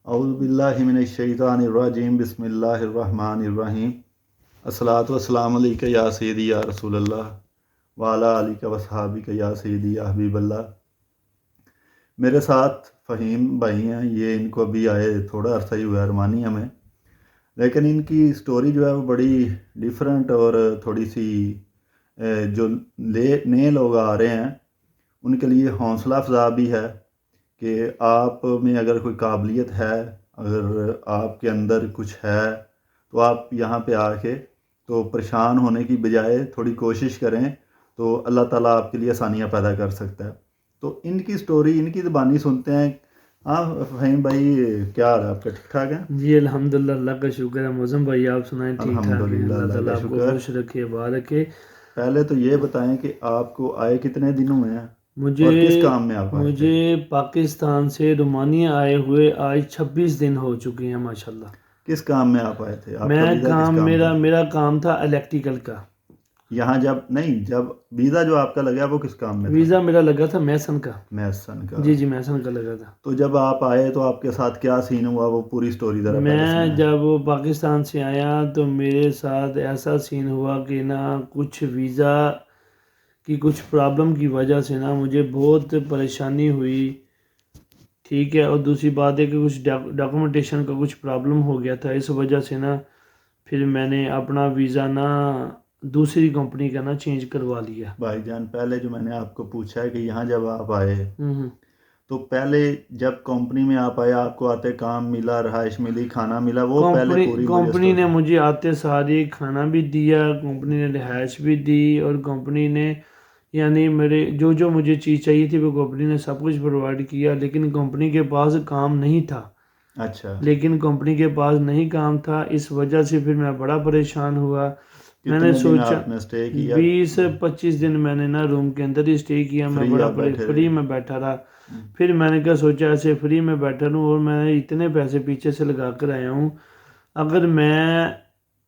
اعوذ باللہ من الشیطان الرجیم بسم اللہ الرحمن الرحیم الصلاۃ والسلام علیک یا سیدی یا رسول اللہ وعلی آلک وصحابک یا سیدی یا حبیب اللہ۔ میرے ساتھ فہیم بھائی ہیں، یہ ان کو ابھی آئے تھوڑا عرصہ ہی ہوا ہے رومانیہ میں، لیکن ان کی سٹوری جو ہے وہ بڑی ڈیفرنٹ اور تھوڑی سی جو نئے لوگ آ رہے ہیں ان کے لیے حوصلہ افزا بھی ہے کہ آپ میں اگر کوئی قابلیت ہے، اگر آپ کے اندر کچھ ہے تو آپ یہاں پہ آ کے تو پریشان ہونے کی بجائے تھوڑی کوشش کریں تو اللہ تعالیٰ آپ کے لیے آسانیاں پیدا کر سکتا ہے۔ تو ان کی سٹوری، ان کی زبانی سنتے ہیں۔ ہاں فہیم بھائی، کیا حال ہے آپ کا؟ ٹھیک ٹھاک ہے؟ جی الحمدللہ، اللہ کا شکر ہے۔ معظم بھائی آپ سنائیں؟ ٹھیک ٹھاک ہیں؟ الحمدللہ، اللہ اللہ تعالیٰ کا آپ کو شکر۔ خوش رکھے، آباد رکھے۔ پہلے تو یہ بتائیں کہ آپ کو آئے کتنے دنوں میں ہیں مجھے اور کس کام میں آپ آئے تھے؟ پاکستان سے رومانیہ آئے ہوئے آج 26 دن ہو چکے ہیں ماشاءاللہ۔ کس کام میں آپ آئے تھے؟ آپ کا ویزا کس کام تھا؟ میرا کام تھا الیکٹریکل کا۔ یہاں جب ویزا جو آپ کا لگا وہ کس کام میں تھا؟ ویزا میرا لگا تھا میسن کا۔ میسن کا۔ جی میسن کا لگا تھا۔ تو جب آپ آئے تو آپ کے ساتھ کیا سین ہوا، وہ پوری سٹوری ذرا پہلے میں سنائیں۔ جب پاکستان سے آیا تو میرے ساتھ ایسا سین ہوا کہ کچھ ویزا کی کچھ پرابلم کی وجہ سے مجھے بہت پریشانی ہوئی، ٹھیک ہے۔ اور دوسری بات ہے کہ کچھ ڈاکومنٹیشن کا کچھ پرابلم ہو گیا تھا، اس وجہ سے پھر میں نے اپنا ویزا دوسری کمپنی کا چینج کروا لیا۔ بھائی جان، پہلے جو میں نے آپ کو پوچھا ہے کہ یہاں جب آپ آئے تو پہلے جب کمپنی میں آپ آئے آپ کو آتے کام ملا، رہائش ملی، کھانا ملا، وہ پہلے پوری کمپنی نے مجھے آتے ساری کھانا بھی دیا، کمپنی نے رہائش بھی دی، اور کمپنی نے میرے جو مجھے چیز چاہیے تھی وہ کمپنی نے سب کچھ پرووائڈ کیا، لیکن کمپنی کے پاس کام نہیں تھا۔ اچھا۔ لیکن کمپنی کے پاس نہیں کام تھا، اس وجہ سے پھر میں بڑا پریشان ہوا۔ میں نے سوچا 20-25 دن میں نے روم کے اندر ہی اسٹے کیا، میں بڑا فری میں بیٹھا رہا۔ پھر میں نے کیا سوچا، ایسے فری میں بیٹھا رہوں اور میں اتنے پیسے پیچھے سے لگا کر آیا ہوں،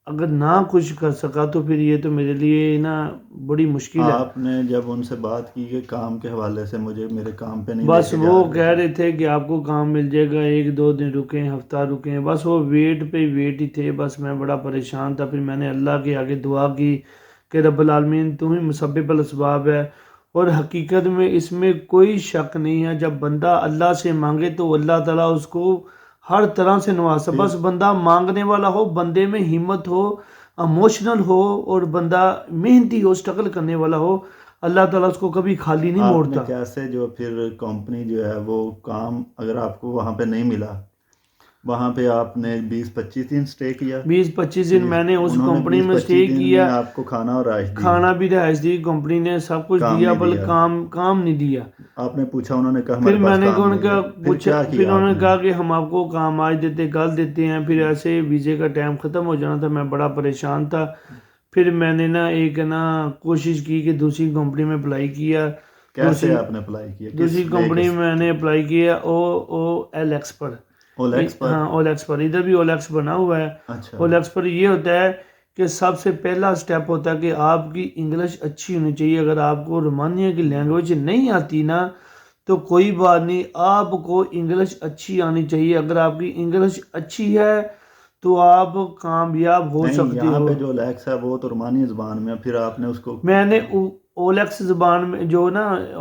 اگر نہ کچھ کر سکا تو پھر یہ تو میرے لیے بڑی مشکل ہے۔ آپ نے جب ان سے بات کی کہ کام کے حوالے سے مجھے میرے کام پہ نہیں، بس وہ کہہ رہے تھے کہ آپ کو کام مل جائے گا، 1-2 دن رکیں، ہفتہ رکیں، بس وہ ویٹ پہ ویٹ ہی تھے۔ بس میں بڑا پریشان تھا۔ پھر میں نے اللہ کے آگے دعا کی کہ رب العالمین تم ہی مسبب الاسباب ہے، اور حقیقت میں اس میں کوئی شک نہیں ہے، جب بندہ اللہ سے مانگے تو اللہ تعالیٰ اس کو ہر طرح سے نوازتا۔ بس بندہ مانگنے والا ہو، بندے میں ہمت ہو، ایموشنل ہو، اور بندہ محنتی ہو، سٹرگل کرنے والا ہو، اللہ تعالیٰ اس کو کبھی خالی نہیں موڑتا۔ آپ نے کیسے جو پھر کمپنی جو ہے وہ کام اگر آپ کو وہاں پہ نہیں ملا، وہاں پہ آپ نے 20-25 دن سٹے کیا؟ 20-25 دن میں نے اس کمپنی میں سٹے کیا۔ آپ کو کھانا اور رہائش دی؟ کھانا بھی رہائش دی، کمپنی نے سب کچھ دیا، بل کام نہیں دیا۔ آپ نے پوچھا، انہوں نے کہا پھر میں نے پوچھا پھر انہوں نے کہا کہ ہم آپ کو کام آج دیتے کل دیتے ہیں۔ پھر ایسے ویزے کا ٹائم ختم ہو جانا تھا، میں بڑا پریشان تھا۔ پھر میں نے ایک کوشش کی کہ دوسری کمپنی میں اپلائی کیا۔ کیسے آپ نے اپلائی کیا؟ دوسری کمپنی میں نے اپلائی کیا OLX پر۔ ہاں OLX پر، ادھر بھی OLX بنا ہوا ہے۔ OLX پر یہ ہوتا ہے کہ سب سے پہلا سٹیپ ہوتا ہے کہ آپ کی انگلش اچھی ہونی چاہیے۔ اگر آپ کو رومانیہ کی لینگویج نہیں آتی تو کوئی بات نہیں، آپ کو انگلش اچھی آنی چاہیے۔ اگر آپ کی انگلش اچھی ہے تو آپ کامیاب ہو سکتے ہو۔ یہاں پہ جو OLX ہے وہ تو رومانی زبان میں، پھر آپ نے اس کو میں نے OLX زبان میں جو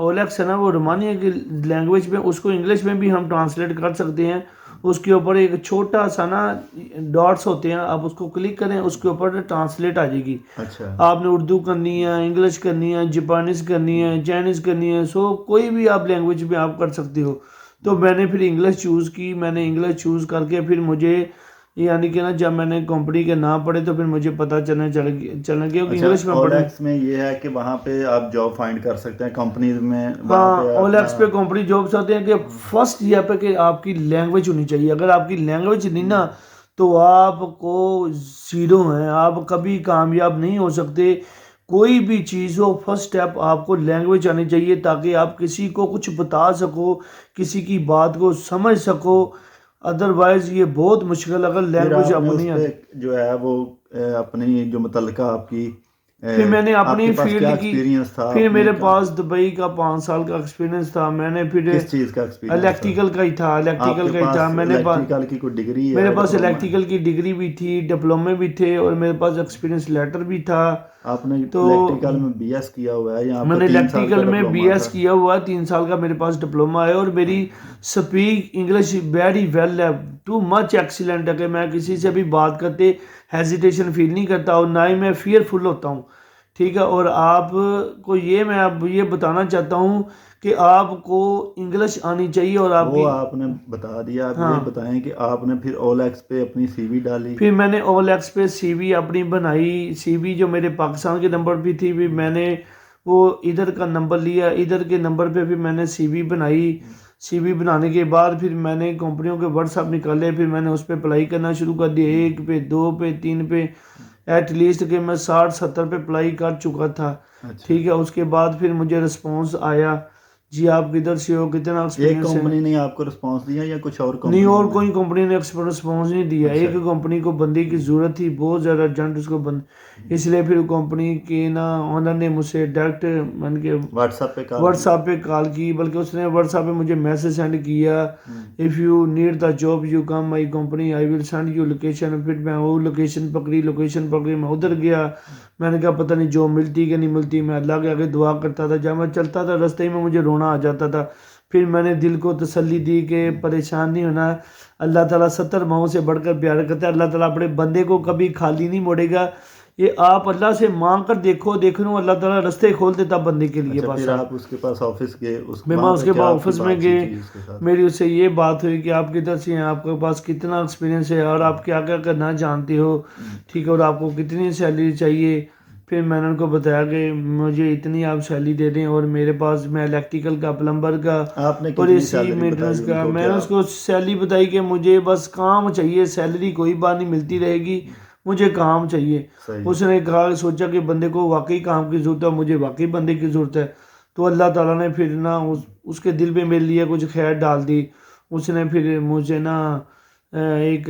OLX ہے وہ رومانیہ کی لینگویج میں، اس کو انگلش میں بھی ہم ٹرانسلیٹ کر سکتے ہیں۔ اس کے اوپر ایک چھوٹا سا ڈاٹس ہوتے ہیں، آپ اس کو کلک کریں، اس کے اوپر ٹرانسلیٹ آ جائے گی۔ آپ نے اردو کرنی ہے، انگلش کرنی ہے، جاپانیز کرنی ہے، چائنیز کرنی ہے، کوئی بھی آپ لینگویج میں آپ کر سکتے ہو۔ تو میں نے پھر انگلش چوز کی۔ میں نے انگلش چوز کر کے پھر مجھے کہ جب میں نے کمپنی کے نام پڑھے تو پھر مجھے پتہ چلنے گیا کہ انگلش میں پڑھے۔ OLX میں یہ ہے کہ وہاں پہ آپ جاب فائنڈ کر سکتے ہیں کمپنیز میں۔ ہاں OLX پہ کمپنی جابس آتے ہیں کہ فرسٹ یہ پہ کہ آپ کی لینگویج ہونی چاہیے۔ اگر آپ کی لینگویج نہیں تو آپ کو زیرو ہیں، آپ کبھی کامیاب نہیں ہو سکتے۔ کوئی بھی چیز ہو، فرسٹ سٹیپ آپ کو لینگویج آنی چاہیے تاکہ آپ کسی کو کچھ بتا سکو، کسی کی بات کو سمجھ سکو۔ ادروائز یہ بہت مشکل، اگر لینگویج آپ نہیں آتی۔ جو ہے وہ اپنی جو متعلقہ آپ کی پھر میں نے اپنی آپ کے پاس فیلڈ کیا کی ایکسپیرینس تھا؟ پھر آپ نے میرے پاس دبئی کا 5 سال کا ایکسپیرینس تھا. میں نے پھر کس چیز کا ایکسپیرینس تھا؟ الیکٹریکل کا ہی تھا، آپ الیکٹریکل کے کا ہی تھا. پاس میں نے الیکٹریکل کی کوئی ڈگری میرے ہے، پاس ڈپلوما ہے؟ الیکٹریکل کی ڈگری بھی تھی، ڈپلومے بھی تھے، اور میرے پاس ایکسپیرینس لیٹر بھی تھا. آپ نے تو الیکٹریکل میں بی ایس کیا ہوا ہے یا آپ میں کا نے 3 سال کا الیکٹریکل میں بی ڈپلوما ایس تھا؟ کیا ہوا، 3 سال کا میرے پاس ڈپلوما ہے، اور میری سپیک انگلش ویری ویل ہے، ٹو مچ ایکسیلنٹ ہے، کہ میں کسی سے بھی بات کرتے ہیزیٹیشن فیل نہیں کرتا، اور نہ ہی میں فیئر فل ہوتا ہوں. ٹھیک ہے. اور آپ کو میں اب یہ بتانا چاہتا ہوں کہ آپ کو انگلش آنی چاہیے. اور آپ وہ کی آپ نے بتا دیا. آپ یہ ہاں، بتائیں کہ آپ نے پھر اول ایکس پہ اپنی سی وی ڈالی؟ پھر میں نے اول ایکس پہ سی وی اپنی بنائی. سی وی جو میرے پاکستان کے نمبر پہ تھی، پھر میں نے وہ ادھر کا نمبر لیا، ادھر کے نمبر پہ پھر میں نے سی وی بنائی. سی وی بنانے کے بعد پھر میں نے کمپنیوں کے واٹس ایپ نکالے، پھر میں نے اس پہ اپلائی کرنا شروع کر دیا، 1 پہ 2 پہ 3 پہ، ایٹ لیسٹ کہ میں 60-70 پہ اپلائی کر چکا تھا. اچھا. ٹھیک ہے. اس کے بعد پھر مجھے رسپانس آیا، جی آپ کدھر سے ہو، کتنا ایک ایکسپیرینس ہے. کمپنی نے آپ کو رسپانس دیا یا کچھ اور نہیں، کمپنیوں اور نے؟ کوئی کمپنی نے رسپانس نہیں دیا. اچھا. ایک کمپنی کو بندے کی ضرورت تھی، بہت زیادہ ارجنٹ اس کو اس لیے پھر کمپنی کے نا اونر نے مجھ سے ڈائریکٹ من کے واٹس ایپ پہ کال واٹس کی؟ ایپ پہ کال کی، بلکہ اس نے واٹس ایپ پہ مجھے میسج سینڈ کیا، if you need the job you come my company I will send you location. پھر میں وہ لوکیشن پکڑی، میں ادھر گیا. میں نے کہا پتہ نہیں جو ملتی کہ نہیں ملتی. میں اللہ کے آگے دعا کرتا تھا، جب میں چلتا تھا راستے میں مجھے رونا آ جاتا تھا. پھر میں نے دل کو تسلی دی کہ پریشان نہیں ہونا، اللہ تعالیٰ 70 ماؤں سے بڑھ کر پیار کرتا ہے. اللہ تعالیٰ اپنے بندے کو کبھی خالی نہیں موڑے گا. یہ آپ اللہ سے مانگ کر دیکھو اللہ تعالیٰ راستے کھول دیتا بندے کے لیے. اچھا. بس پھر آپ اس کے پاس آفس گئے، میں وہاں اس پہ کے کیا بعد آپ کی آفس میں بات چیت گئے، ہوئی اس کے ساتھ؟ میری اس سے یہ بات ہوئی کہ آپ کدھر سے ہیں، آپ کے پاس کتنا ایکسپیرینس ہے، اور آپ کیا کیا کرنا جانتے ہو. ٹھیک ہے. اور آپ کو کتنی سیلری چاہیے. پھر میں نے ان کو بتایا کہ مجھے اتنی آپ سیلری دے دیں، اور میرے پاس میں الیکٹریکل کا، پلمبر کا، آپ نے اور کتنی اسی سیلری مینٹیننس بتائی ان کا. کو؟ میں نے کیا اس کو سیلری بتائی کہ مجھے بس کام چاہیے، سیلری کوئی بات نہیں ملتی رہے گی، مجھے کام چاہیے. صحیح. اس نے کہا، سوچا کہ بندے کو واقعی کام کی ضرورت ہے، مجھے واقعی بندے کی ضرورت ہے. تو اللہ تعالیٰ نے پھر نا اس کے دل پہ میرے لیے کچھ خیر ڈال دی. اس نے پھر مجھے نا ایک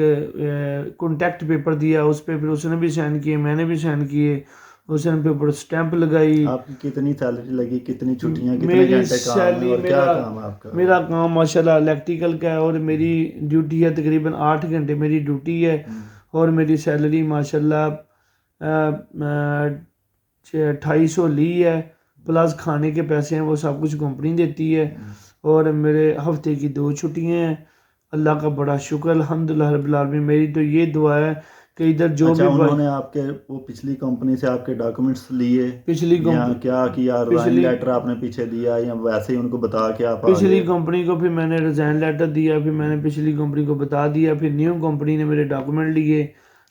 کانٹیکٹ پیپر دیا، اس پہ پھر اس نے بھی سائن کیے، میں نے بھی سائن کیے. اس نے پیپر سٹیمپ لگائی. آپ کی کتنی سیلری لگی، کتنی چھٹیاں، کتنے میری گھنٹے کام ہے، سیلری اور کیا کام ہے آپ کا؟ میرا کام ماشاءاللہ الیکٹریکل کا ہے، اور میری ڈیوٹی ہے تقریباً 8 گھنٹے میری ڈیوٹی ہے. اور میری سیلری ماشاءاللہ 2800 لی ہے، پلس کھانے کے پیسے ہیں وہ سب کچھ کمپنی دیتی ہے. اور میرے ہفتے کی 2 چھٹیاں ہیں. اللہ کا بڑا شکر الحمدللہ رب العالمین. میری تو یہ دعا ہے کہ ادھر جو اچھا. بھی انہوں نے آپ کے وہ پچھلی کمپنی سے آپ کے ڈاکومنٹس لیے پچھلی یا کیا کیا؟ ریزائن پچھلی لیٹر آپ نے پیچھے دیا یا ویسے ہی ان کو بتا کے آپ پچھلی آگے؟ کمپنی کو پھر میں نے ریزائن لیٹر دیا، پھر میں نے پچھلی کمپنی کو بتا دیا، پھر نیو کمپنی نے میرے ڈاکومنٹ لیے.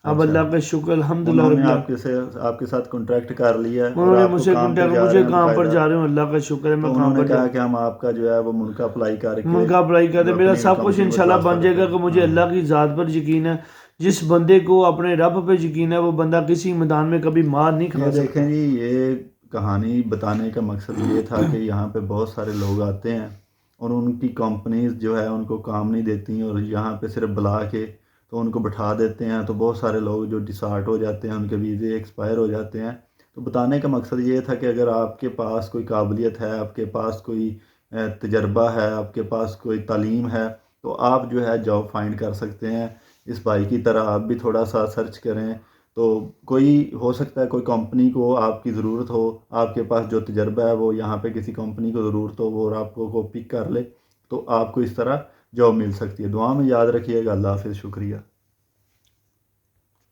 اب اچھا. اللہ کا شکر الحمدللہ انہوں رب نے العالمین. آپ کے ساتھ کانٹریکٹ کر لیا ہے اور انہوں نے آپ مجھ کو سے کام پہ کنٹیکٹ، جا رہے مجھے ہیں کام پر باقاعدہ؟ جا رہے ہوں، اللہ کا شکر ہے، میں تو انہوں کام نے پر کہا کہ ہم آپ کا جو ہے وہ منکا اپلائی کر کے منگا اپلائی کرتے، میرا اپنی سب کچھ کمپنی کو انشاءاللہ بن ٹرانسفر جائے گا. کر. کہ مجھے اللہ کی ذات پر یقین ہے، جس بندے کو اپنے رب پہ یقین ہے وہ بندہ کسی میدان میں کبھی مار نہیں یہ کھا سکتا. دیکھیں جی، یہ کہانی بتانے کا مقصد یہ تھا کہ یہاں پہ بہت سارے لوگ آتے ہیں اور ان کی کمپنیز جو ہے ان کو کام نہیں دیتی، اور یہاں پہ صرف بلا کے تو ان کو بٹھا دیتے ہیں. تو بہت سارے لوگ جو ڈسارٹ ہو جاتے ہیں، ان کے ویزے ایکسپائر ہو جاتے ہیں. تو بتانے کا مقصد یہ تھا کہ اگر آپ کے پاس کوئی قابلیت ہے، آپ کے پاس کوئی تجربہ ہے، آپ کے پاس کوئی تعلیم ہے، تو آپ جو ہے جاب فائنڈ کر سکتے ہیں. اس بھائی کی طرح آپ بھی تھوڑا سا سرچ کریں. تو کوئی ہو سکتا ہے کوئی کمپنی کو آپ کی ضرورت ہو، آپ کے پاس جو تجربہ ہے وہ یہاں پہ کسی کمپنی کو ضرورت ہو، وہ اور آپ کو پک کر لے، تو آپ کو اس طرح جاب مل سکتی ہے. دعا میں یاد رکھیے گا. اللہ حافظ. شکریہ.